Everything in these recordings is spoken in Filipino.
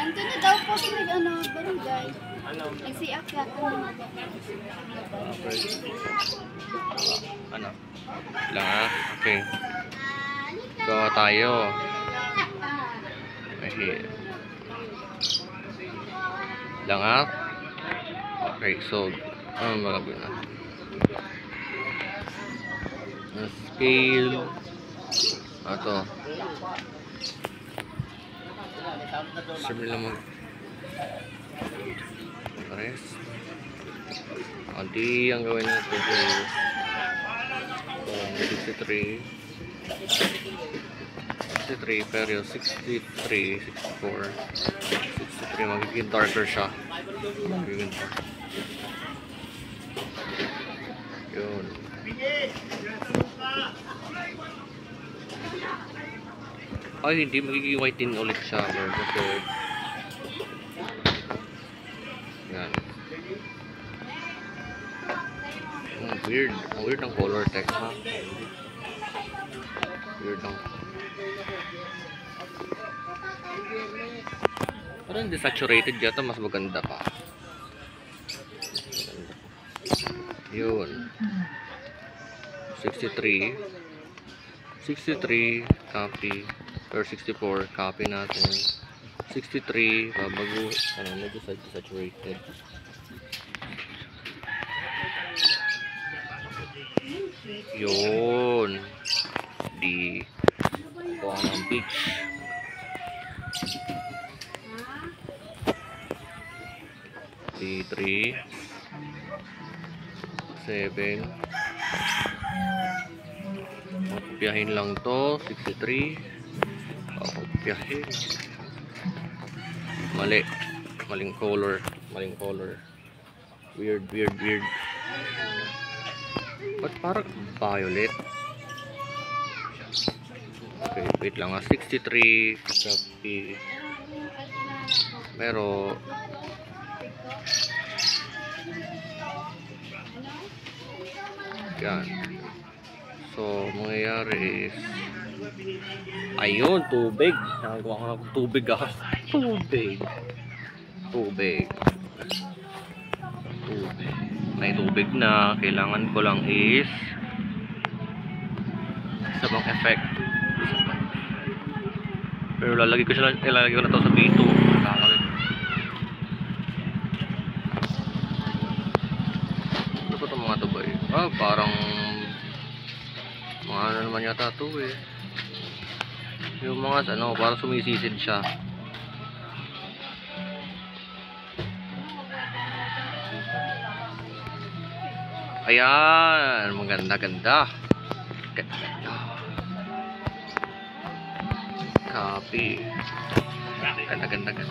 Nandun na daw po sa barangay. Ano? Nagsiakyat ko na. Okay. Ano? Lang okay. Gawa tayo. Langat. Okay, so ano magagawin na? Scale. Ato. Sabi lang mag rest. Adi ang gawin natin is 63 pero 63 64 63 magiging darker siya. Magiging darker. Yun. Ay, hindi magiging white din ulit siya. Kasi yan. Weird. Ang weird ng color text, ha? Weird ng... Parang desaturated yata, mas maganda pa. Yun. 63 copy or 64 copy natin. 63 bago ano medyo saturated. Yun di Buang Beach. D3 7 kopyahin lang to 63 kopyahin maling color weird ba't parang violet. Okay, wait lang 63 copy pero yan. So, mangyayari is ayun, tubig. Nagawa ko ng tubig Tubig. May tubig na. Kailangan ko lang is isa bang effect. Pero ilalagay ko na to sa B2. Ano ba itong mga to ba eh? Ah, parang mga ano naman yata ito eh. Yung mga ano, parang sumisisid siya. Ayan, maganda. Copy. Ganda.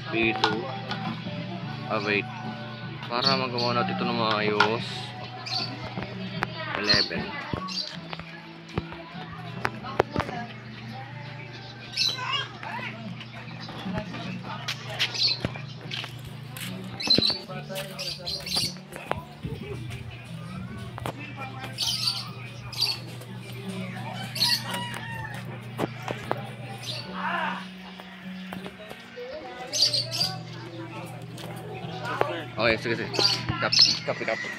B2. Wait. Para magawa natin ito ng maayos. 11. Okay, sige. Copy.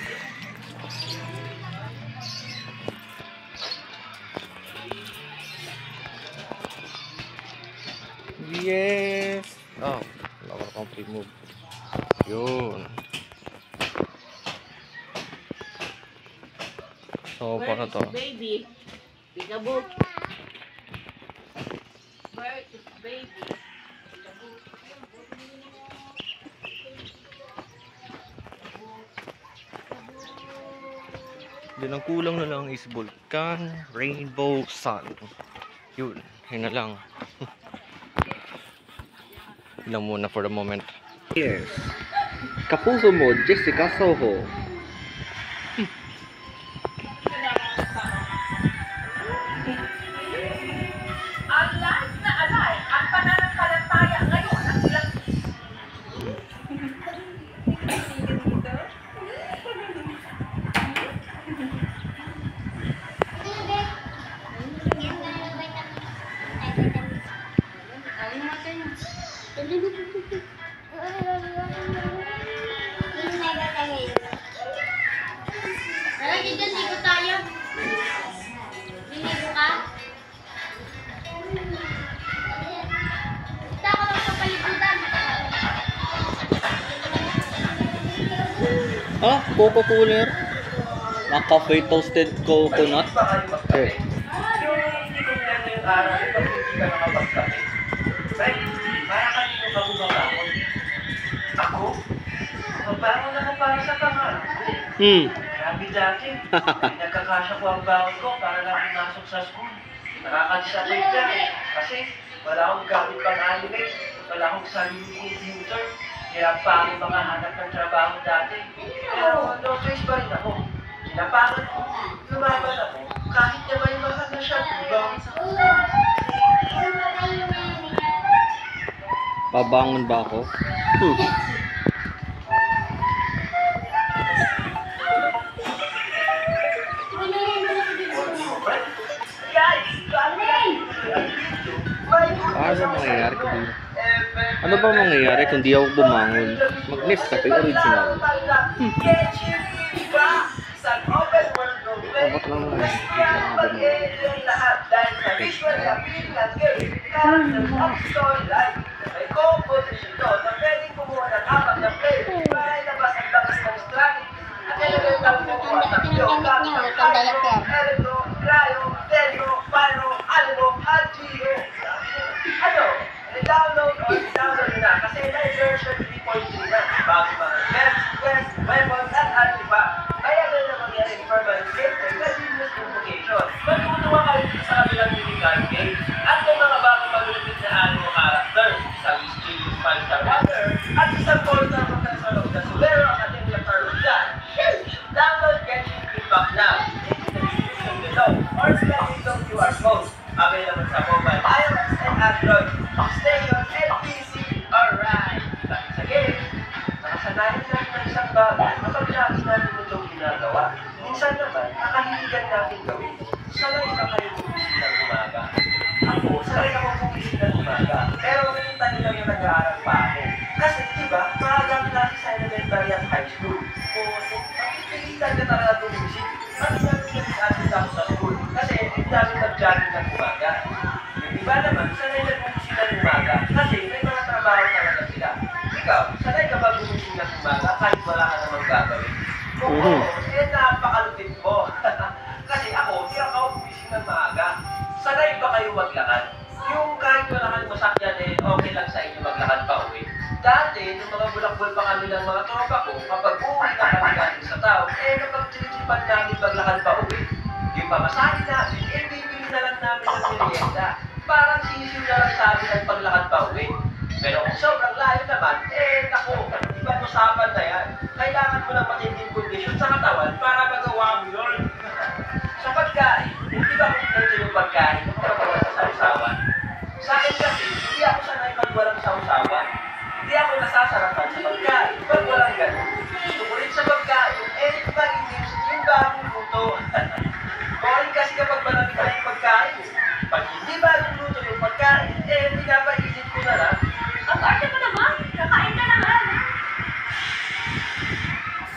Yes! Oh, wala ko complete move. Yun. So, paano to? Baby. Peekaboo. Where is baby? Then ang kulang na lang is Volcan, Rainbow, Sun. Yun, yun na lang. Lang muna for the moment. Yes. Kapuso mo, Jessica Soho. Alay na alay, ang pananampalataya ngayon ang ilang coco cooler. Na cafe toasted coconut. Eh. Yung hindi ko nila yung araw, pag hindi ka nakapagkape. Right? Para kanino ka bumabangon? Ako? Mabangon ako para sa pangarap ko. Grabe dati. Nagkakasya ko ang baon ko para lang pumasok sa school. Nakaka-disappoint ka eh. Kasi wala akong gamit pang-animate. Wala akong sarili computer. Hirap pa akong makahanap ng trabaho dati. Pero no choice pa rin ako. Kinapangan ko, lumaban ako, kahit na may mahal na siya, diba? Babangon ba ako? Ano mangyayari kung di? Ano ba mangyayari kung di ako bumangon? Mag-nest ka tayo original. Dapat lang mo. Download na kasi na version 3.3 na bago mga best, weapons at anti-pa. Kaya na naman yan yung permanent game and continuous invocation. Magtutuwa kayo sa kabilang mini-card game at may mga bagong malulupit na animo characters, isang mischievous 5-star runner at isang 4-star professor of the Solero at yung Latar Ruzan. Download Genshin Impact now. It's the description below or scan itong QR code. Available sa mobile, iOS and Android. Stay on NPC, alright. Sa game, nakasanayan natin ng isang bagay kapag lagi natin itong ginagawa. Minsan naman, nakahiligan natin gawin. Sanay ka kayo gumising ng umaga. Ako, sanay ako gumising ng umaga. Pero ngayon tayo lang yung nag-aaral pa ako. Kasi, diba, maagang klase sa elementary at high school. O, pagpipilitan ka talaga gumising. Pati namin nag-asin ako sa school. Kasi, hindi namin nag-jogging ng umaga. Yung iba naman, sanay na gumising ng umaga. Kasi, may mga trabaho talaga sila. Ikaw, sanay ka ba gumising ng umaga kahit wala ka namang gagawin? Oo, napakalupit mo. Kasi ako, hindi ako gumising ng maaga. Sanay ba kayo maglakad? Yung kahit wala kang masakyan okay lang sa inyo maglakad pa uwi. Dati, nung mga bulakbol pa kami ng mga tropa ko, kapag uwi na kami galing sa town, napag-trip-tripan namin maglakad pa uwi. Yung pamasahin namin, bibili na lang namin ng merienda. Parang sisiw na lang sa amin ang paglakad pa uwi. Pero kung sobrang layo naman, naku, ibang usapan na yan. Kailangan mo ng matinding kondisyon sa katawan para magawa mo yun. Sa pagkain, hindi ba kung ganito yung pagkain kapag wala sa sausawan? Sa akin kasi, hindi ako sanay pag walang sausawan. Hindi ako nasasarapan sa pagkain pag walang gano'n. Gusto ko rin sa pagkain, pag-isip yung bagong luto. Boring kasi kapag malamig na yung pagkain. Pag hindi bagong luto yung pagkain, pinapaisip ko na lang. Ang arte mo naman, kakain ka naman.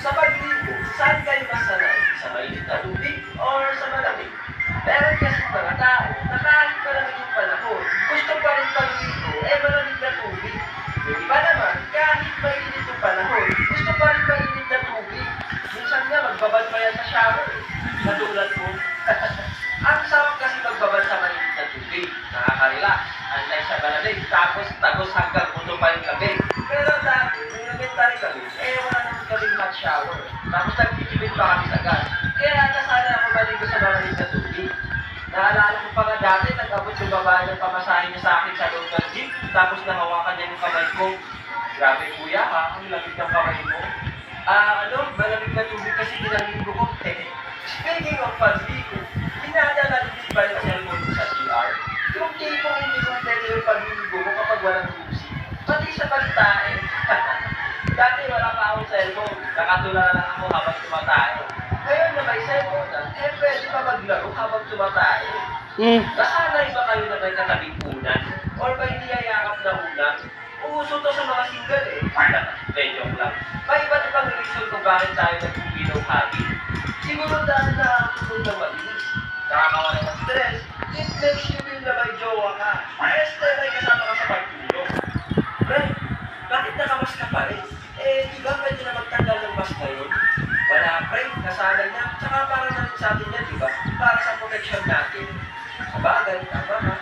Sa pagligo, saan kayo masanay? Sa mainit na tubig or sa malamig? Meron kasi mga tao na kahit malamig yung panahon, gusto pa rin pagligo, malamig na tubig. Yung iba naman, kahit mainit yung panahon, gusto pa rin mainit na tubig. Minsan nga, magbabad pa yan sa shower. Natulad mo. Ang sarap kasi magbabad sa mainit na tubig. Nakaka-relax. Anday sa malamig, tapos tagos hanggang puno pa yung gabi. Pero dati, yung elementary kami, wala naman kaming hot shower. Tapos nagtitipid pa kami sa gas. Kaya nasana ako maligo sa malamig na tubig. Naalala ko pa nga dati, nag-abot yung babae ng pamasahin niya sa akin sa loob ng jeep. Tapos nahawakan niya yung kamay ko. Grabe kuya ha, ang lamig ng kamay mo. Malamig na tubig kasi ginaligo ko. Speaking of pagligo, hinahadala din ba yung cellphone ko sa CR? Yung tipong hindi kompleto yung pagligo ko kapag walang music. Pati sa pagtae. Dati wala pa akong cellphone. Nakatulala lang ako habang tumatae. Ngayon na may cellphone na, pwede pa maglaro habang tumatae. Nasanay ba kayo na may katabing unan? Or may niyayakap na unan? Uso to sa mga single joke lang. May iba't ibang reason kung bakit tayo nag-uwi ng hobby. Siguro dahil nakakatulog ng malinis. Nakakawala ng stress. It makes you feel na may jowa ka. May kasama ka sa pagtulog. Right? Bakit nakamas ka pa rin? Di ba pwede na magtanggal ng mask ngayon? Wala nasanay na, tsaka para na rin sa atin yan, di ba? Para sa protection natin. Sabagay, tama ka.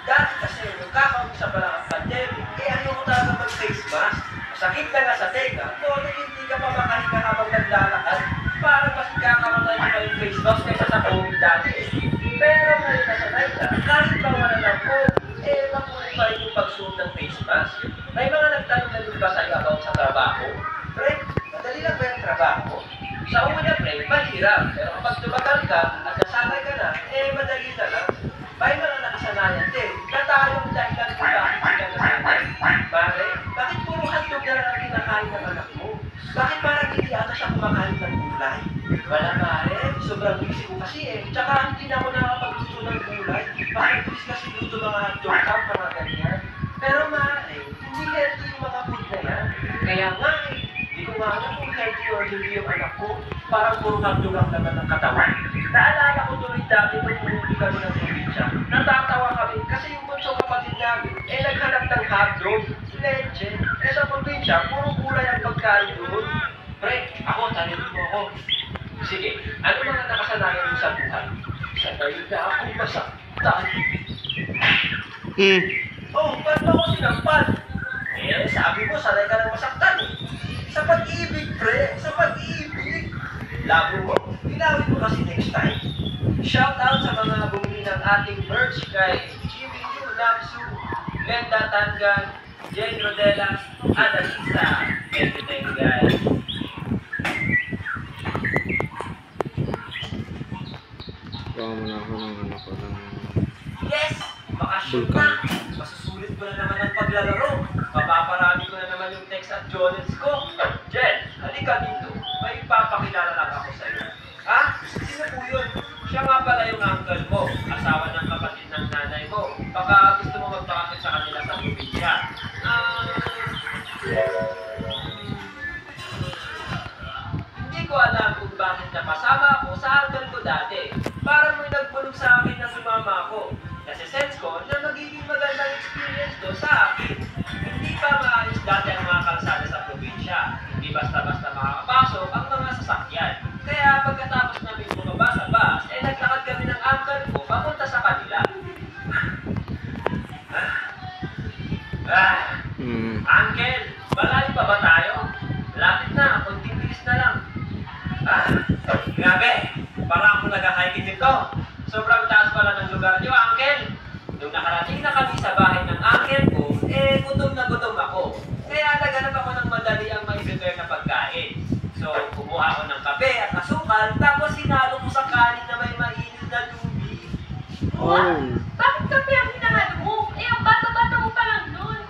Dati kasi, nung kakaumisa pa lang ang pandemic, ayoko talaga mag-face mask. Masakit na nga sa tenga, ngunit hindi ka pa makahinga habang naglalakad. Parang mas kakamatay pa yung face mask kaysa sa COVID dati eh. Pero ngayon nasanay na, kahit pa wala ng COVID, makulit pa rin yung pagsuot ng face mask. May mga nagtanong na din ba sa'yo about sa trabaho? Pre, madali lang ba yung trabaho? Sa una, pre, mahirap. Pero kapag tumagal ka at nasanay ka na, madali na lang. May mga nakasanayan din na tayong dahilan kung bakit sila nasanay. Pare, bakit puro hotdog na lang ang kinakain ng anak mo? Bakit parang hindi ata siya kumakain ng gulay? Wala pare, sobrang busy ko kasi eh. Tsaka hindi na ako nakakapagluto ng gulay. Bakit busy kasi luto mga hotdog cup, mga ganyan. Pero mare, hindi healthy yung mga food na yan. Kaya nga eh, hindi ko nga alam kung healthy or hindi yung anak ko. Parang puro hotdog ang laman ng katawan. Naalala ko tuloy dati nung umuwi kami ng probinsya. Natatawa kami kasi yung bunso kapatid namin naghanap ng hotdog, leche. Sa probinsya, puro gulay ang pagkain doon. Pre, ako, talento mo ako. Sige, ano mga nakasanayan mo sa buhay? Sanay na akong masaktan. Oh, ba't mo ako sinampal? Sabi mo, sanay ka ng masaktan eh. Sa pag-ibig, pre. Sa pag-ibig. Labo mo. Ginawin mo kasi next time. Shout out sa mga bumili ng ating merch kay Jimmy Yu, Namsu, Glenda Tangan, Jane Rodelas, at Alisa. Thank you guys. Gawa mo na ako ng Yes! Bakasyon na! Masusulit ko na naman ang paglalaro. Papaparami ko na naman yung text at journals ko. Jen, halika dito. May ipapakilala lang ako sa iyo. Ha? Sino po yun? Siya nga pala yung uncle mo, asawa ng kapatid ng nanay mo. Baka gusto mo magpakakit sa kanila sa probinsya. Hindi ko alam kung bakit napasama ako sa uncle ko dati. Parang may nagbulog sa akin na sumama ako. Kasi sense ko na magiging magandang experience to sa akin. Hindi pa maayos dati ang mga kalsada sa probinsya. Hindi basta-basta makakapasok ang mga sasakyan. Kaya pagkatapos namin bumaba sa bus, naglakad kami ng uncle ko papunta sa kanila. Uncle, malayo pa ba tayo? Lapit na, konting bilis na lang. Grabe, parang ako nag-hiking dito. Sobrang taas pala ng lugar niyo, uncle. Nung nakarating na kami sa bahay ng uncle ko, gutom na gutom ako. Kaya naghanap ako ng madali ang may prepare na pagkain. So, kumuha ako ng kape at asukal, tapos sinalo ko sa kanin na may mainit na tubig. Bakit kape ang hinahalo mo? Ang bata-bata mo pa lang dun.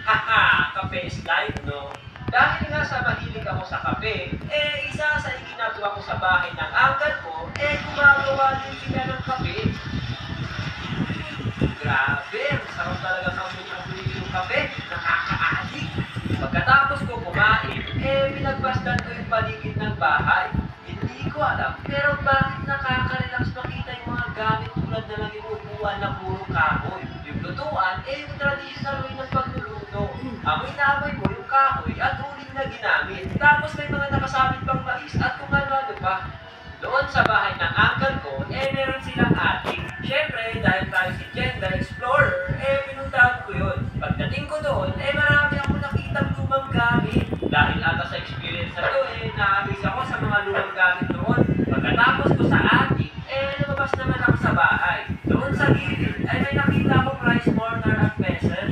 Haha, kape is life, no? Dahil nga sa mahilig ako sa kape, isa sa iginagawa ko sa bahay ng uncle ko, gumagawa din sila ng kape. Grabe, sarap talaga kamunin yung kape, nakakaadik. Pagkatapos ko kumain, pinagbasdan ko yung paligid ng bahay. Hindi ko alam, pero bakit nakaka-relax makita yung mga gamit tulad na lang yung upuan na puro kahoy. Yung lutuan, yung traditional way ng pagluluto. Amoy na amoy mo yung kahoy at uling na ginamit. Tapos may mga nakasabit pang mais at kung ano-ano pa. Doon sa bahay ng uncle ko, meron silang attic. Siyempre, dahil tayo si Jen, the Explorer, pinuntahan ko yun. Pagdating ko doon, marami akong nakitang lumang gamit. Dahil ata sa experience na to, na-amaze ako sa mga lumang gamit doon. Pagkatapos ko sa attic, lumabas naman ako sa bahay. Doon sa gilid, may nakita akong rice mortar at pestle.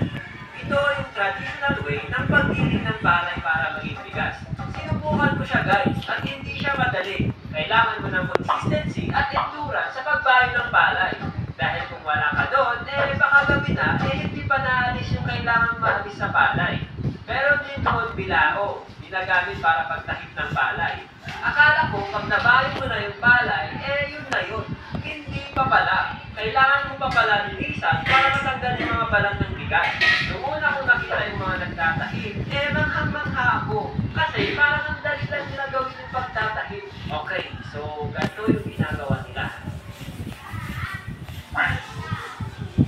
Ito yung traditional way ng pagdilig ng palay para maging bigas. Sinubukan ko siya guys, at hindi siya madali. Kailangan mo ng consistency at endurance sa pagbayo ng palay. Dahil kung wala ka doon, baka gabi na, hindi pa naalis yung kailangan maalis sa palay. Pero din doon bilao, ginagamit para pagtahip ng palay. Akala ko, pag nabayo mo na yung palay, yun na yun. Hindi pa pala. Kailangan mo pa pala linisan para matanggal yung mga balang ng bigas. Noong una ko nakita yung mga nagtatahip, manghang-mangha ako. Kasi parang ang dali lang nila gawin yung pagtatahip. Okay, so ganito yung ginagawa nila.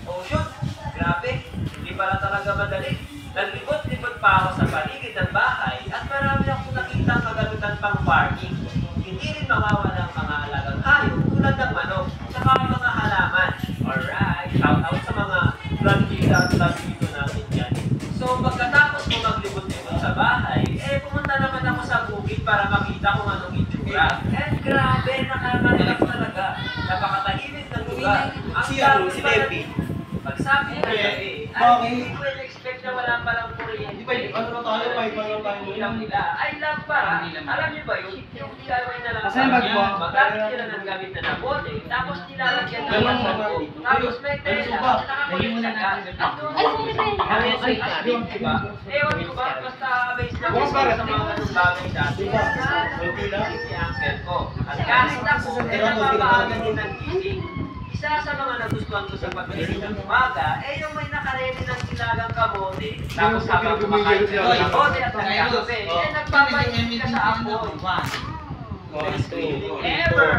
Oh shoot, grabe, hindi pala talaga madali. Naglibot-libot pa ako sa paligid ng bahay at marami akong nakita kagalutan pang farming. Hindi rin mawawala ang mga alagang hayop tulad ng manok, saka mga halaman. Alright, shout out sa mga vlog-kita at vlog-video natin dyan. So pagkatapos ko maglibot-libot sa bahay, pumunta naman ako sa bukid para makita kung anong itsura. And grabe, nakakalimutan talaga. Napakatahimik ng lugar. Ang dami si pala- Lepi. Pagsabi ng gabi, ay hindi ko expect na wala palang kuryente. Di ba, ano na tayo, 5 na tayo. Ilang nila ay lampara. Alam niyo ba yun? Yung DIY na lang. Kasi mag- Magamit sila ng gamit na nabote, tapos nilalagyan ng Ayun, lampara. Tapos may tela, suba. nakakulit sa gas. Diba? Ewan ko ba, basta base na Bukas bakit? sa mga ganung bagay dati. Okay lang. Si uncle ko. At kahit ako, napapaaga din ng gising. Isa sa mga nagustuhan ko sa pagkain ng umaga, yung may nakaredy ng sinagang kamote. Tapos habang kumakain ng kamote at nagkakape, nagpapainit ka sa apoy. Best feeling ever!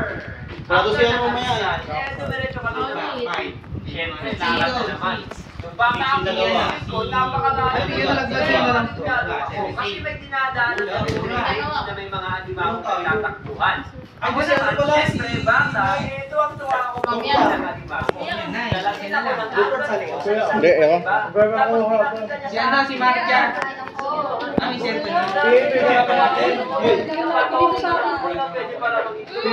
Prado siya mamaya. Dumiretso kami ng fight. Siyempre, lahat na naman. Yung pagkakakiyasin ko, napakalalim. Kasi may dinadaanan na na may mga animang tatakbuhan. Ako naman, siyempre, bata, tuwang-tuwa ako magpupunta ng animago. Lalagyan ako ng Hindi, ako. Si ano, si Mark yan. Ano yung cellphone na? Si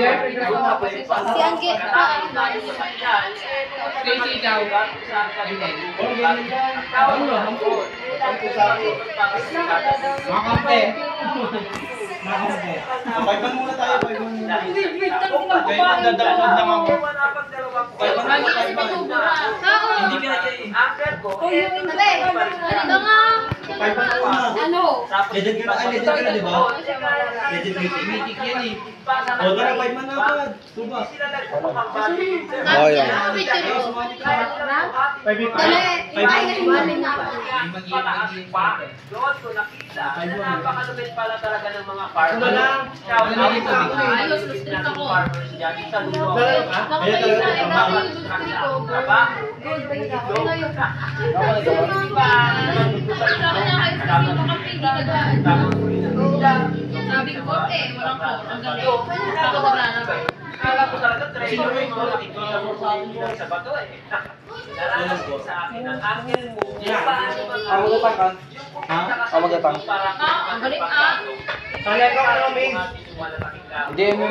Angge, Tracy daw. Makampe. Makampe. 5 muna tayo, 5 muna. Dadalawag lang ako. Hindi ka na Uncle ko, ano nga? Ano? Legend ka na, di ba? Legend meeting. Meeting yan eh. O, tara, 5 man na agad. Tuba. Oh, yan. Dali, ipahingahin na ako. Doon ko nakita na napakalupit pala talaga ng mga farmers. Ano lang? Shout out Ayos, sa mga ayos, strict ako. farmers dyan sa lulo. Nakakaisa, dati yung gusto ko. Gold ba yun ako? Ano yun? Sabi niya kayo sa mga kapindi ka daan. Sabi ko, walang ko. Ang galing. Ako maglalaro. Kala ko talaga, treasure yung mga nakikita mo sa bato eh. Nalalas ko sa akin ang angel mo. Paano Ako na pa, ha? Ako magapang. Ang galing ah. Sana ka ano, Ming? Hindi, mo.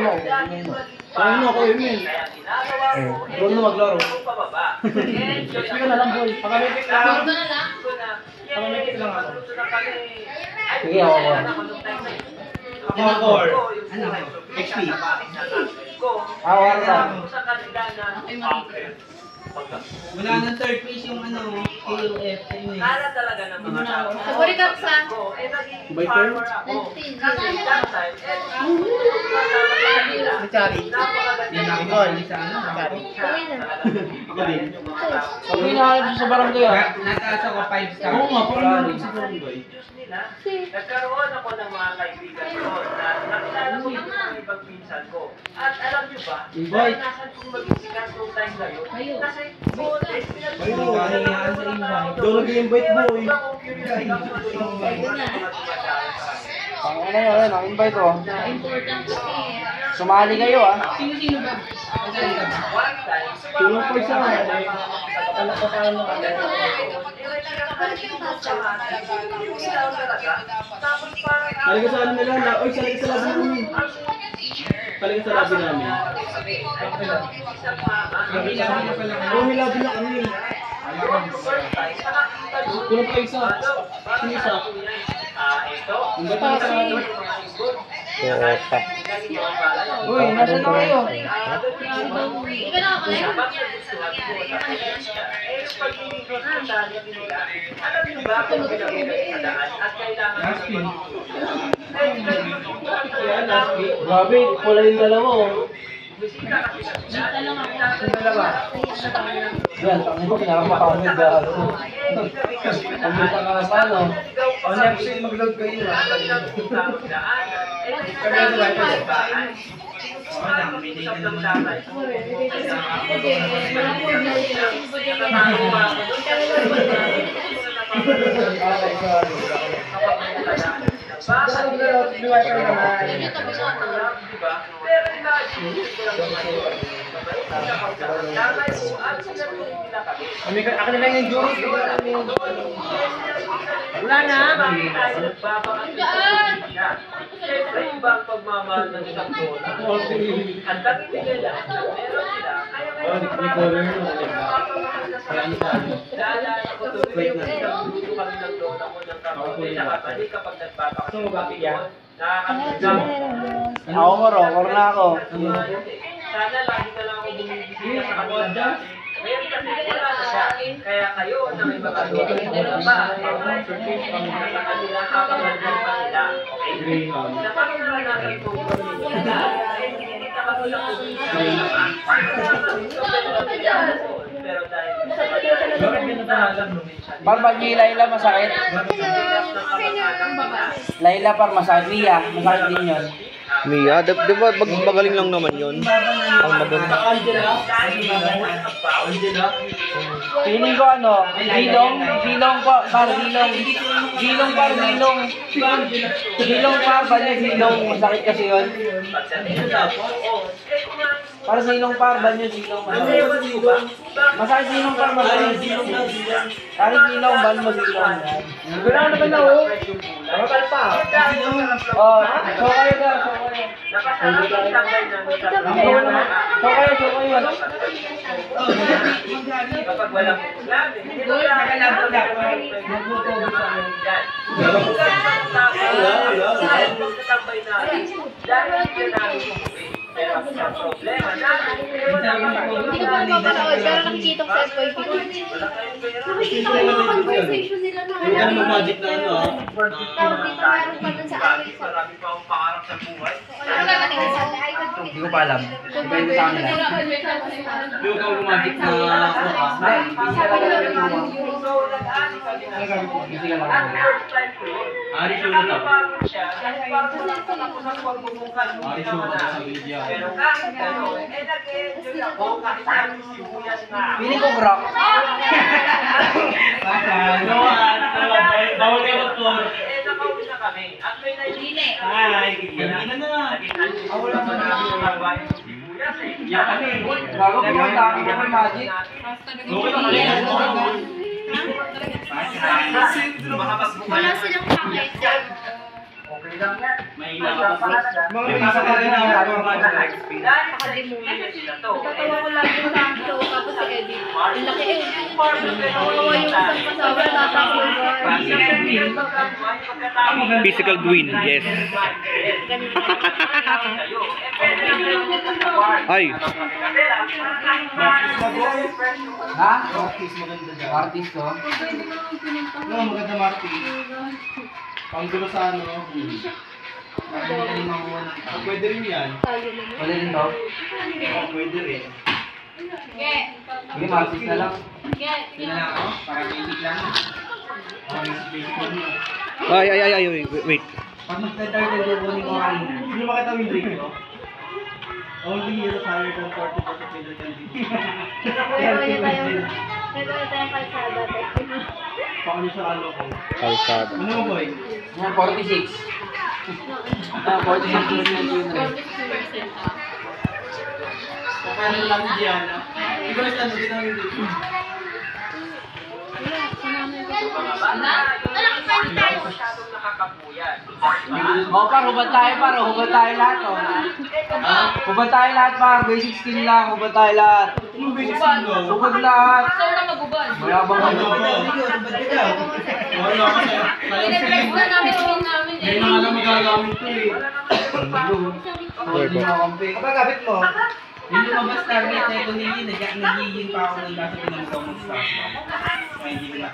Ano ako, Ming? Kaya ginagawa mo, Doon na maglaro. pababa. Enjoy Sige na lang, boy. Pakamipik lang. Gordo na lang. Pakamipik lang ako. Sige, Sige, ako. Ako, core. Ano? XP. Awar lang. Sa kanila na, Wala nang third place yung ano, KUF. kala talaga ng mga tao. Sabori ka sa? Naging farmer ako. Kasi that time, Chari. napakaganda Sa ano? Ako din. Okay na sa barangay ah. Nataas ako 5 star. Oo nga, parang nandun sa barangay. Nagkaroon ako ng mga kaibigan doon na nakilala ko yung mga ibang pinsan ko. At alam niyo ba, Invite. nasan kong maging sikat noong time na yun? Ayun. Kasi contest, Ayun, kahiyaan sa invite. Doon nag-invite mo eh. Ang ano yun, ang invite oh. Important kasi. Sumali kayo ah. Sino-sino ba? Saan ka ba? Tulong po isa. Ano pa paano Talaga sa ano nila, oy, talaga sa labi namin. Talaga sa labi namin. Oo, may labi na kami. Tulong pa isa. Sino isa? Ang ganda na sa ano. Tota. Uy, nasa na kayo? Ikaw na ako na. Grabe, pula yung dalawa oh. Yan, tangan ko, pinakamakawin dahil. Ang buta ka na paano? O, next week mag-load kayo ah. Pero Ako na lang yung juice. Wala na. Siyempre, iba ang pagmamahal ng isang dola. Ang dami nila, meron sila. Kaya ngayon, naalala ko tuloy yung nagbuto kami ng dola ko ng kamote. Nakabalik kapag nagbabakasyon yun. Nakakabalik. Ako mo, rocker na ako. Sana lagi na lang ako bumibisita sa kanila dati. Ngayon kasi wala na siya. Kaya kayo na may mga dola pa. Sa kanila habang nandun pa sila. Okay? Napakita natin kung hindi ka magulang kung pero dahil Par pag ni Laila masakit. Laila par masakit. Mia, masakit din yun. Mia, di ba magaling lang naman yun? Ang magaling. Feeling ko ano, zilong par zilong. Zilong par zilong. Zilong par ba niya zilong? Masakit kasi yun. Para zilong par ba niya zilong? Masakit zilong par masakit. Para zilong ban mo zilong. Wala naman na oh. Bakal pa. Oh, so kayo na, so kayo. So kayo. kapag walang ulam, hindi mo kailangan magtatambay natin dahil hindi namin kumuli. Pero ang problema natin, Hindi ko pa mapapanood, pero nakikita ko sa FYP. Nakikita ko yung conversation nila na Ano mag-magic na ano ah? Tawag dito, meron pa dun sa amin. marami pa akong pangarap sa buhay. Wala nakikita sa iPad. Hindi ko pa alam. Depende sa kanila. Hindi ko mag-magic na ako ah. So, nag-aani kami na Hindi ka lang. at first time ko yun. Ari show na to. Nakapagod siya, dahil parang wala pa ako sa pagbubukan mo Ari show na to sa video. pero kahit gano'n, nag-enjoy ako kahit ang sibuyas na. Feeling ko rock. Bawal ka mag-tour. Nakauwi na kami at may nailili. Ay, hindi na na. Ako lang man namin yung magbayan ng sibuyas eh. Bago ko yung dami ko may magic. Wala silang pakit. Okay lang yan. May ilaw ka. Mga pisa ka rin ako magic. Dahil sa experience na to, Tatawa ko lagi sa show, tapos si Eddie. Ang laki kawawa yung isang kasama, tatakot. Physical twin, yes. Ay, Ha? Artist maganda dyan. Artist ko? No, maganda Marty. Panggulo sa ano. Pwede rin yan. Pwede rin to? Pwede rin. Sige, Martist na lang. Hindi na lang ako, para basic lang. wait. Pag mag-start yung bubunin ko kanina. Sino makita mo yung drink ko? Only hero higher than 40% Pedro can be. Nagawin tayong kalsada. Paano sa ano ko? Kalsada. Ano mo boy? 46. 46% yun. Paano lang diyan? Ikaw sa ano din ang hindi. masyadong nakakapuyan. Par, hubad tayo lahat oh. Hubad tayo lahat par, basic skill lang, hubad tayo lahat. Basic skill lang? Hubad lahat. Ikaw na magubad. Mayabang ka mo. Wala ka sa'yo. Pinag-flex na namin yung namin eh. Ngayon na nga lang magagamit ko eh. Hindi mo kampi. Kapag kapit mo, yung lumabas target na ito nili, nagiging pa ako ng kaso pinamutaw mo sa taas. May hindi na.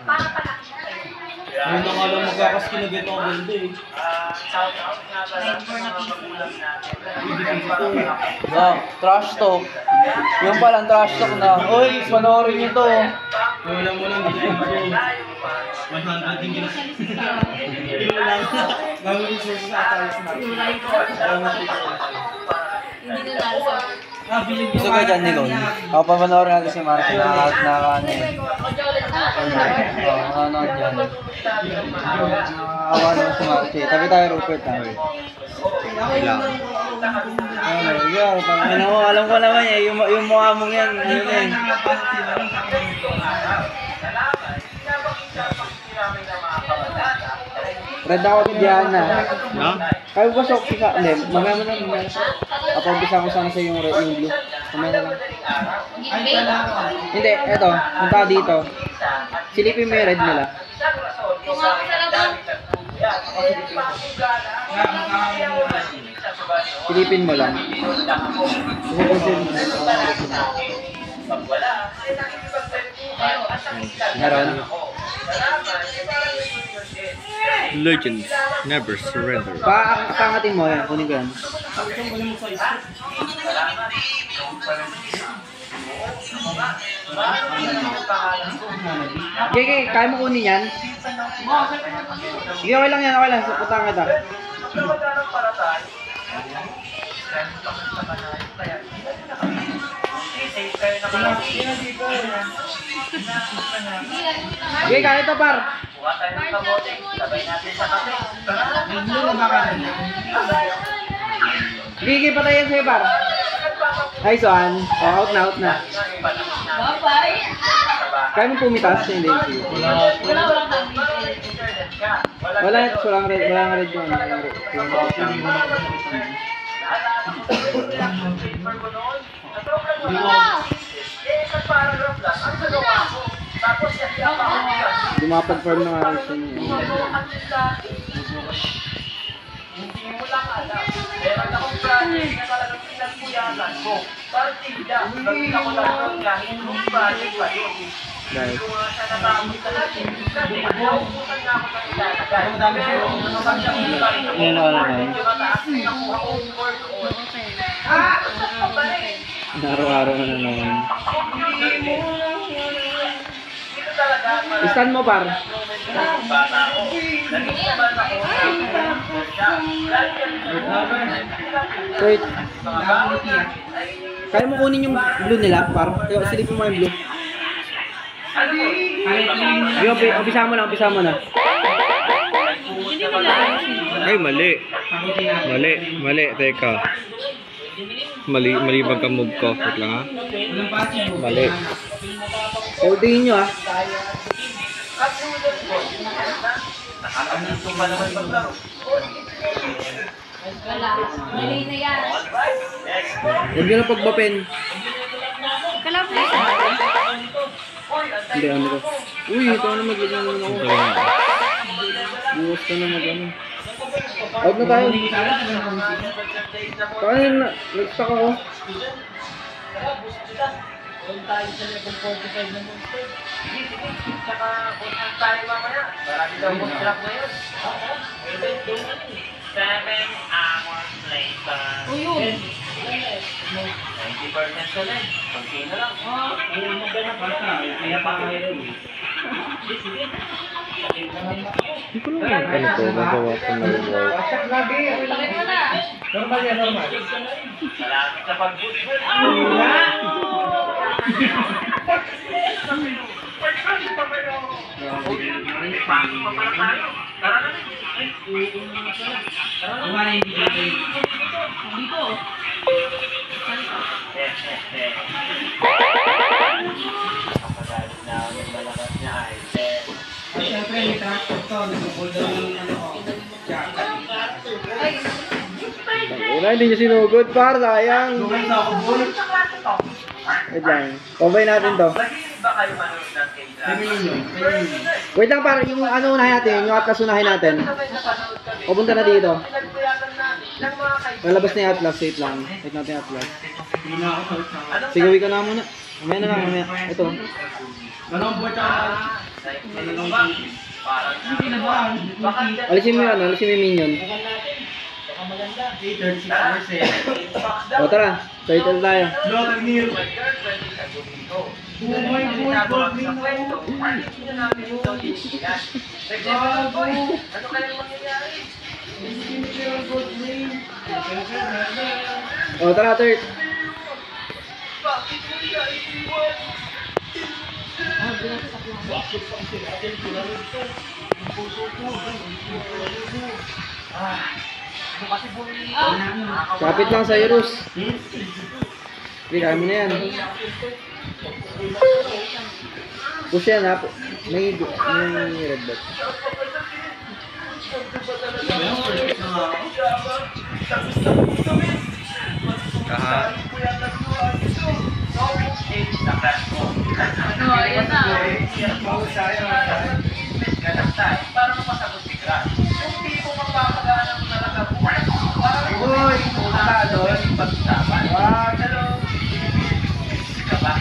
Ngayon na nga lang magkakaskinugat ako ganda eh. Shout out nga pala sa mga magulang natin. Wow, trash talk. Yung palang trash talk na, uy, panoorin nyo to. Wala mo lang, hindi ko. 100 din yun. Hindi mo lang. Bago resources na tayo sa natin. Hindi na nasa. Gusto ko dyan, Nicole. Ako papanoorin natin si Mark na ano eh. Oo, nanonood dyan. Nakakawa naman si Mark. Tabi tayo, Rupert. Ilang. pumunta kami ng Alam ko naman eh, yung mukha mong yan, yun eh. Red ako ni Diana. No? Kaya ba sa umpisa? Hindi, mamaya mo na. Kapag-umpisa ko sana sa yung red, yung blue. Mamaya na lang. Hindi, eto. Punta ka dito. Silipin mo yung red nila. Kung ako sa labang. Silipin mo lang. Meron. Legends never surrender. Pakangatin mo yan. Kunin ko yan. Okay, kaya mo kunin yan? Sige, okay lang yan. Okay lang. Putang kita. Okay, kaya ito par. Sige, patayin sa'yo par. Ay, Swan. Oh, out na. Bye-bye. Kaya mo pumitas? Hindi. Walang kami. Walang red yun. Dumapag-farm na nga rin siya. Hindi mo lang alam. Meron akong project na talagang pinagpuyanan ko. Partida, gawin ako lang doon kahit nung project pa yun. Guys. Kung siya natapos na natin, kasi nauusan na ako ng ilalagay. Pero, kapag nakikita ko, Yan ako naman. medyo mataas na nakuha ko yung board doon. Araw-araw na naman. Dito talaga, Istan mo par. bata ako. Nagsisimban ako. Wait. Kaya mo kunin yung blue nila par. Silipin mo yung blue. Umpisa mo na. Ay, mali. Teka. Mali pagka-move ko. Wait lang ha. Mali. Tingin nyo ah. Wala. Mali na yan. Huwag nyo na pagbapin. Kalapit. Hindi, ano ko. Uy, ito na mag-ano ako. Buwas ka na mag-ano. Out na tayo. Kaya na, nag-stuck ako. Saka, kung saan tayo mamaya, marami daw kong trap ngayon. 7 hours later. O yun. 90% na lang. Okay na lang. Hindi ko lang ano to. Nagawa ko na yung work. Bakit mo na? Salamat sa pag-budbud. Wala, hindi nyo sinugod par, sayang. Wait lang. Combine natin to. Ba kayo manood ng K-drama? Wait lang par, yung ano unahin natin, yung atlas unahin natin. Pupunta na dito. Lalabas na yung atlas, wait lang. Wait natin yung atlas. Sigawi ka na muna. Mamaya na lang, mamaya. Ito. Alisin mo yun, alisin mo yung minion. O tara, turtle tayo. O tara, turtle. Kapit lang sa Rus. Kaya mo na yan. Push yan ha. May red dot. Kaha. Ano, ayan na. Para mapasagot si Crash. Yung tipo magpapagana mo talaga buhay. Uy, puta doon. Pag-usapan. Hello. Ka ba?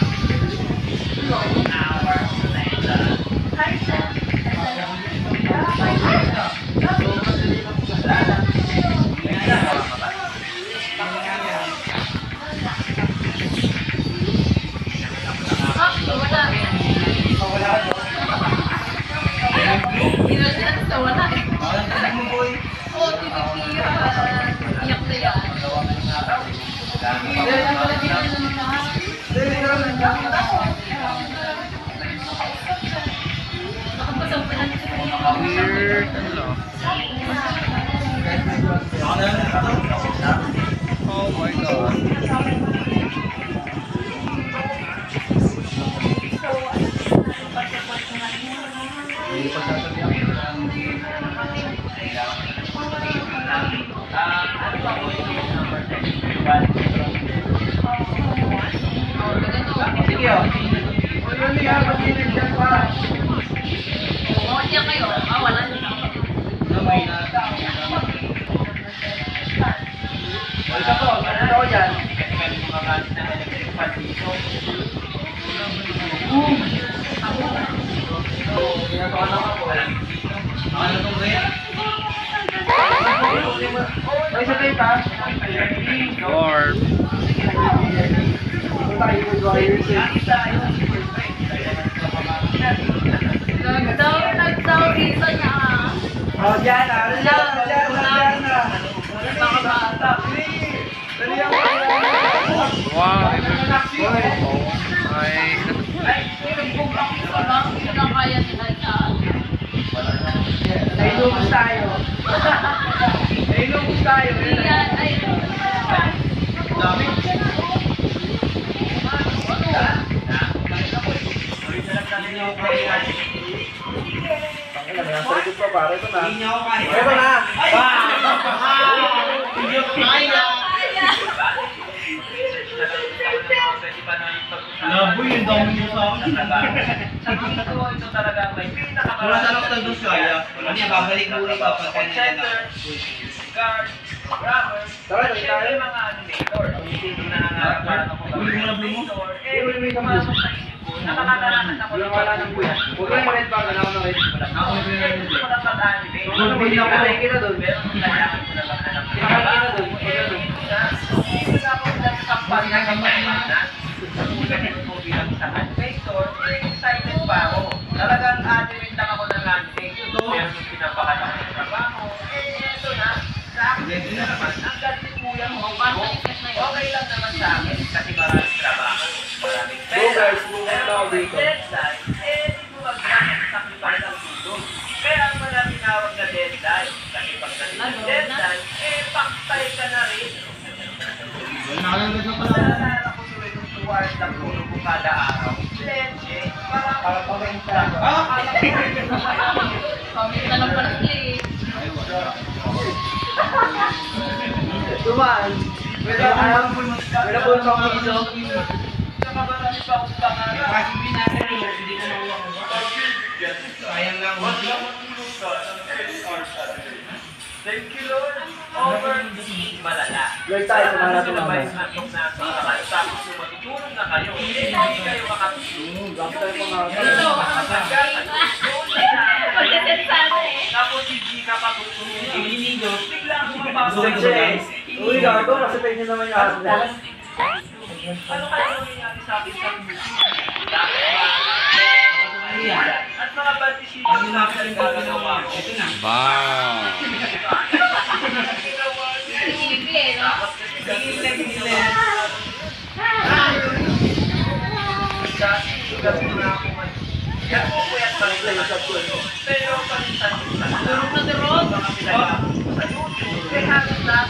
Hi, sir. Hinalitan sa wala eh. Oo, tinitira. Iyak na yan. Nakapasang pa lang siya. Weird. Ano? Oh my God. Sige o. Uy, mag-init dyan pa. Oo, siya kayo. Wala na. Isa po, ano daw yan? May isa tayo pa? Warm. Nagdaw dito niya. Oh, dyan na. Dyan na. Baka bata. Wow. Oh my. Hindi na kaya nila siya. Nailubos tayo. Nailubos tayo. Yan, ay. Nasa likod pa pare, ito na. Ito na. Laboy yung dami mo sa akin. Sa tingin ko, ito talaga may pinakamarami. Wala na lang doon kaya. Ano yan, babalik mo ulit pa pag Center, guard, rubber, syempre mga animator. Dito na nangarap para ako animator. Pumasok sa isip ko, nakakaranas ako ng wala ng buya. Huwag lang red bag, ano ako ng red. Ako gusto ko lang mag-animate. Good na ako. Nakikita doon, pero kailangan ko na maghanap. Nakikita doon. Dito na ako nagsampal na kamayanan. Ko bilang sa animator, excited pa ako. Talagang animate lang ako ng animate. Pero nung pinapakata ko ng trabaho, eto na. Sa akin na naman, ang galing ni kuya mo. Okay lang naman sa akin kasi maraming trabaho. Maraming pera. Go guys, muna na ako dito. Deadline, di mo mag-sacrifice ang tulog. Kaya ang mga tinawag na deadline. Kasi pag naging deadline, paktay ka na rin. Naalala ko tuloy ng 2 hours lang tulog ko kada araw. Leche, para pamenta. Pamita lang pala sila eh. Tumaan. Wala po ng piso. Nakabarami pa akong pangarap. Kasi pinari mo, hindi ko makuha ko ba? Sayang lang. Thank you, Lord. Over malala. Lord tayo, sumara natin Tapos naman. lumabas na sa lahat. Tapos yung matutulog na kayo. Hindi kayo makatulog. Bakit tayo pa nga? Ito. Pagkasit sana eh. Tapos hindi ka patutulog. Bigla akong mapasok. Uy, gago, kasi tayo nyo naman yung aslan. Ano kaya nangyayari sa akin sa at mga bad decisions na pinagagawa ko. Ito na. Wow. Ibi eh, no? Pero paminsan-minsan Durog na durog. mga pinagawa ko sa YouTube, halos na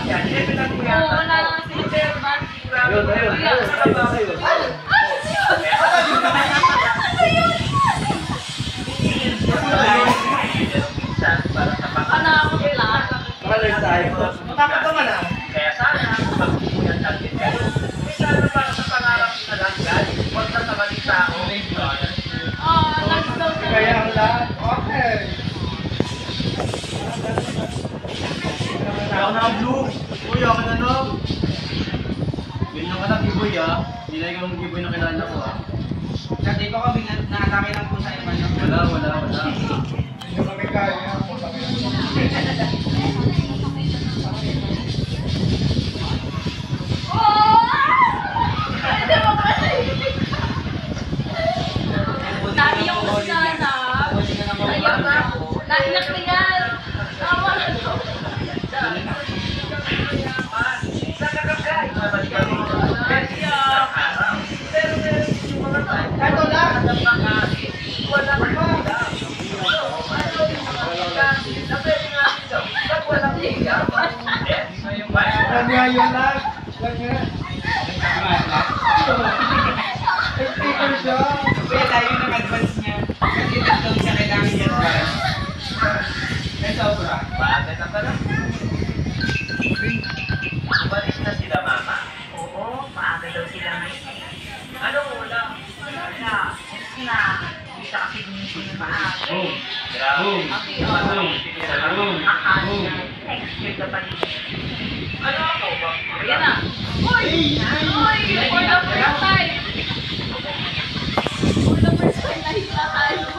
Panakot lang. Colors tayo. Matakot naman ah. Kaya sana, magpupunan natin kayo. May sana para sa pangarap na lang, guys. Huwag na sa maling tao. Last daw sa... Kaya ang lahat. Okay. Ako na ang blue. Uy, ako na no. Ganyan ka na, giveaway ah. Hindi na ikaw ang giveaway na kilala ko ah. Kasi ko kami nakatake ng pusa yung manok. Wala. Hindi kami kaya. Hindi mo kasi. Naiyak na sana. Naiyak na. Naiyak na yan. Tama na to. Ito lang. Ganyan lang. Ganyan. Sticker siya. Kaya tayo ng advance niya. Kasi tatlong siya kailangan niya advance. May sobra. Bakit na pala? Umalis na sila, mama. Oo, maaga daw sila ngayon. Anong ulam? Wala, na. Hindi siya kasi gumising ng maaga. Grabe. Akala, next year ka pa rin. Ano ako ba? Ayan na. Uy! For the first time. For the first time nahiya tayo.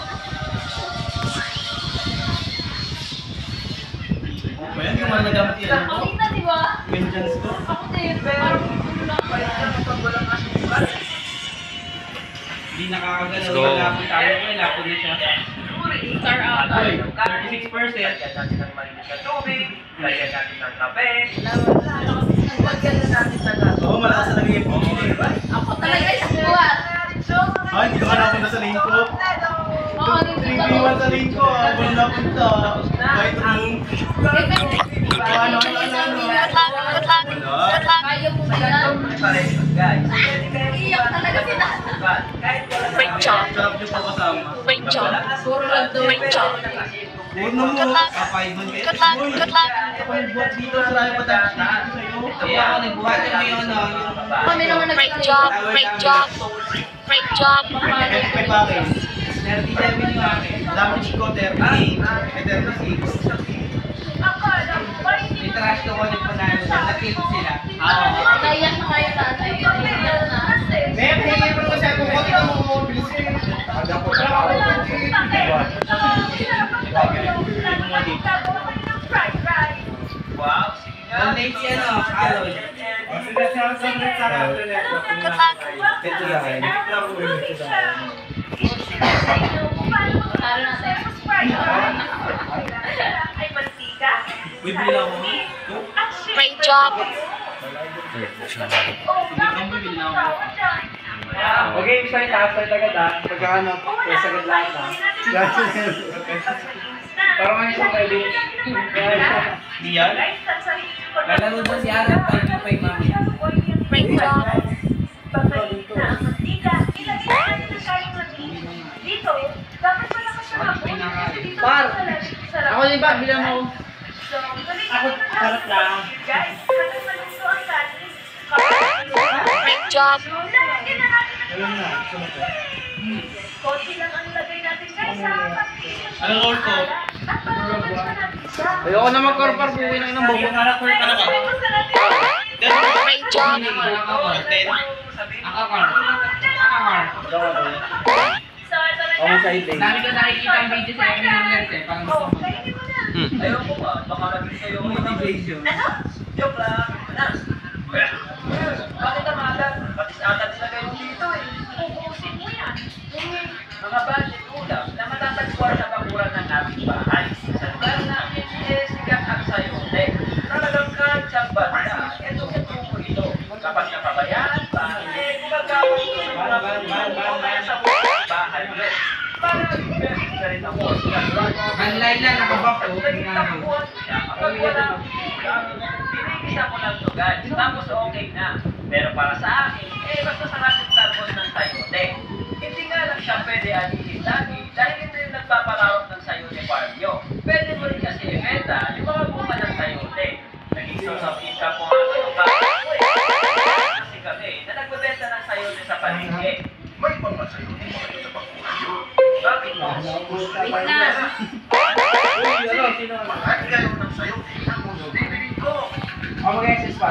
Bayan, yung mga nagamit yan. Kanina, di ba? Vengeance ko. Ako din. Parang ano lang. Pag walang asukal. Hindi nakakagalaw. Let's go. Lapon tayo ko. Lapon na siya. Star out. Uy, 36%. Lagyan natin ng malinis na tubig. Lagyan natin ng kape. Lagyan Lagyan natin ng gaso. Oo, malakas na naging ipon. Ako talaga yung buwan. Ay, hindi ka napunta sa lane ko. Oo, dito 3v1 sa lane ko ah. Wala na punta. White room. Ano? Wala. Kaya mo ba yan? Guys, Iyak talaga sila. kahit wala na Great job. Sarap niyo pa kasama. Great job. Puro lang daw. Great job. Puro mo. Papaibon kayo. Good luck. Good luck. Ako yung buhat dito. Saraya pa tayo sa'yo. Kaya ako nagbuhat mo yung Kami naman Great job. Great job. Great job. May package. 37 yung akin. Dami chiko, 30. May 36. May trash to connect pa namin doon. Na-tilt sila. Naiyak na kayo tatay. Naiyak na. May mo kasi ako. Huwag ka mo bilisin. Ada ko sa ako. Wow, sige nga. Ang late si ano, Aaron. Good luck. Ito yan. Talo natin. Ay, mantika. Bibili lang ako. Great job. Okay, start ha. Start agad ha. Pagka ano, press agad lahat ha. Parang ano siya pwede. Di yan? Lalaro doon si Aaron. 5 mami. Great job. Dito, dapat pala ka sa hapon. Par! Ako din ba? Bilang mo. Ako, harap lang. Guys, kasi maluto ang sandwich. Great job. Konti lang ang lagay natin guys sa Ano roll ko? at para natin siya. Ayoko na mag-corpor. Buwi na ng bubo. Ano ka? Great job. Ako sa itin. Dami ko nakikita ang video sa akin ng lens eh. Parang gusto mo. Ayoko ba? Baka maging sa'yo ang Motivation. Joke lang. Na. Bakit amalan? Pati sa atin nila kayo dito eh. Pupusin mo yan. Mga budget ulam na matatagpuan sa bakuran ng aming bahay. Sa lugar namin, sikat ang sayote. Talagang kahit sa banda, itong tubo ito. Kapag napabayaan pa, gumagawa ito ng mga bahay kaya sa buong bahay nyo. Para i-verify na rin ako. Ang line lang, nakabak ko. Kapag wala, binigisa ko lang to guys. Tapos okay na. Pero para sa akin, mas masarap yung talbos ng sayote. Hindi nga lang siya pwede anihin lagi dahil ito yung nagpaparawak ng sayote farm nyo. Pwede mo rin kasi ibenta yung mga bunga ng sayote. Naging source of income po nga ito yung bakit ko Kasi kami na nagbebenta ng sayote sa paligid. May mga sayote mga ito sa pagkuhan nyo. Bakit mo? Wait lang. Mahal kayo ng sayote ang mga bibili ko. O, mag-exercise pa.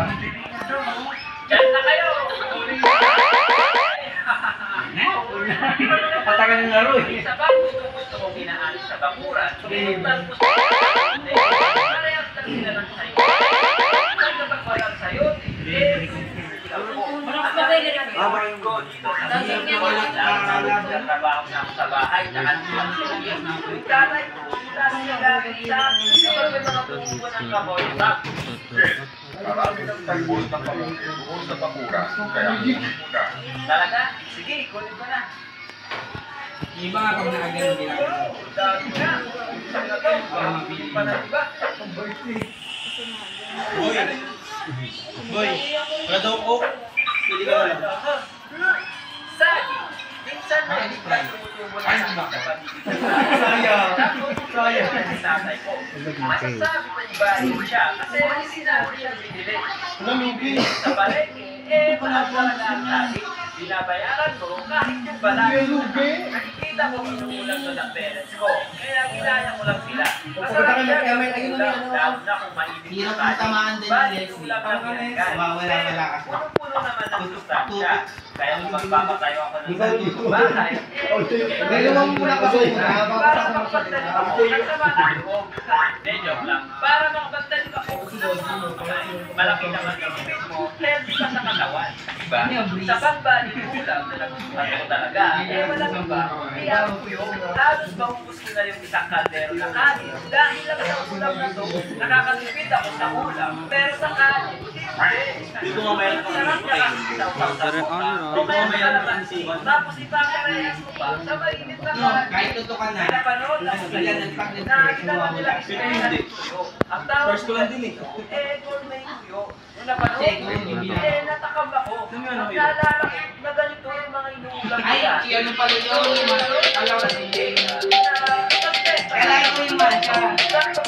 Diyan na kayo! Patagal ng laro eh. Isa pa, gusto kong inaalis sa bakuran. Pinuntan ko sa sayote. Parehas lang sila ng sayote. Saan kapag walang sayote? Marang pa kayo Ang ko dito sa trabaho na ako sa bahay. Nakalimutan sila yung tatay. Wala sila lagi sa akin. Kapag may mga bumubo ng kamoy, Marami ng talbos ng kamote doon sa bakuran. Kaya kunin mo na. talaga? Sige, kunin ko na. Iba nga kung nakagan ang ginagawa. Dami na. Isang na to. Parang mabili pa na iba. Boy, wala daw coke. Pili ka na lang. Sagi. Minsan na hindi ka tumutubo na sa pagkakapagiging. Sayang. Sayang. Ang tatay ko. Masasabi ko ibahin siya kasi hindi na siya binili. Lamigin. Sa palengke, pahabang na ang tali. Binabayaran mo kahit yung balay. Nakikita ko inuulang to ng parents ko. Kaya ginaya ko lang sila. Masarap siya gawin ulam, lalo na kung mainit Hirap tayo. ang tamaan din Bali, ni Leslie. ulam lang ginagawa. Wala kasi. Punong-puno naman ng sustansya. Kaya kung magpapatayo ako ng sarili bahay, Nilawang muna kasi. para makapagdali ako ng sama ng loob. Hindi, joke lang. Para makapagdali ako ng mga kumain. Malaki naman yung ibig mo, healthy ka sa katawan. Diba? Sa pagbali ng ulam na nagustuhan ko talaga, walang iba. Kaya ko yung halos maubos ko na yung isang kaldero na kanin. Dahil lang sa ulam na to, nakakatipid ako sa ulam. Pero sa kanin, Dito nga mayroon kang sarap niya kasi sa ulam sa ulam. O kaya may kalamansi. Tapos ipakarehas mo pa sa mainit na kanin. Kahit tutukan na. Pinapanood ako sa Ilan iyo ang pag na ginawa nila experience tuyo. Ang tawag First ko lang din eh. gourmet tuyo. Yung napanood, natakam ako. Ang naalala ko na ganito yung mga inuulam Ay, nila. ano pala yun? Alam ko hindi. Na, Kailangan ko yung matcha. Sakto